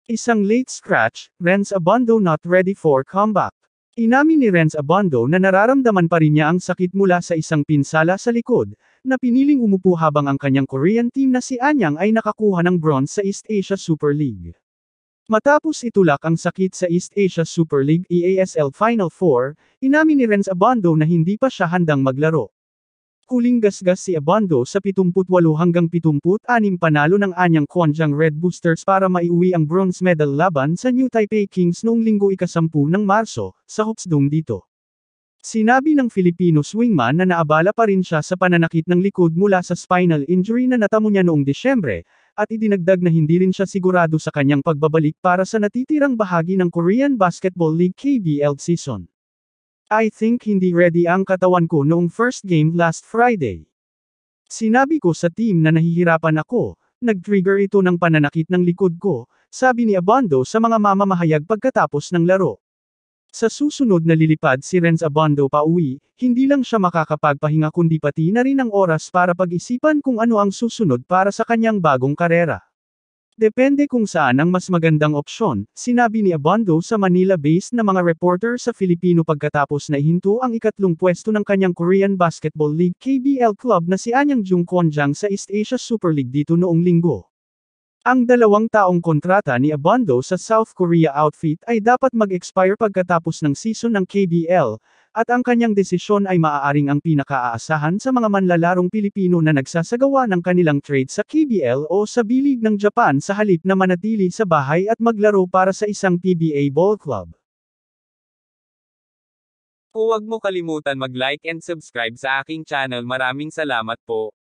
Isang late scratch, Renz Abondo not ready for comeback. Inamin ni Renz Abondo na nararamdaman pa rin niya ang sakit mula sa isang pinsala sa likod, na piniling umupo habang ang kanyang Korean team na si Anyang ay nakakuha ng bronze sa East Asia Super League. Matapos itulak ang sakit sa East Asia Super League EASL Final 4, inamin ni Renz Abondo na hindi pa siya handang maglaro. Huling gasgas si Abondo sa 78-76 panalo ng Anyang Kuanjiang Red Boosters para maiuwi ang bronze medal laban sa New Taipei Kings noong linggo ika-10 ng Marso, sa Hopsdong dito. Sinabi ng Filipino swingman na naabala pa rin siya sa pananakit ng likod mula sa spinal injury na natamo niya noong Disyembre, at idinagdag na hindi rin siya sigurado sa kanyang pagbabalik para sa natitirang bahagi ng Korean Basketball League KBL season. I think hindi ready ang katawan ko noong first game last Friday. Sinabi ko sa team na nahihirapan ako, nag-trigger ito ng pananakit ng likod ko, sabi ni Abondo sa mga mamamahayag pagkatapos ng laro. Sa susunod na lilipad si Renz Abondo pa uwi, hindi lang siya makakapagpahinga kundi pati na rin ang oras para pag-isipan kung ano ang susunod para sa kanyang bagong karera. Depende kung saan ang mas magandang opsyon, sinabi ni Abondo sa Manila-based na mga reporter sa Filipino pagkatapos na ihinto ang ikatlong pwesto ng kanyang Korean Basketball League KBL club na si Anyang Kuanjiang sa East Asia Super League dito noong linggo. Ang 2 taong kontrata ni Abondo sa South Korea outfit ay dapat mag-expire pagkatapos ng season ng KBL, at ang kanyang desisyon ay maaaring ang pinakaaasahan sa mga manlalarong Pilipino na nagsasagawa ng kanilang trade sa KBL o sa B-League ng Japan sa halip na manatili sa bahay at maglaro para sa isang PBA ball club. Huwag mo kalimutan mag-like and subscribe sa aking channel. Maraming salamat po.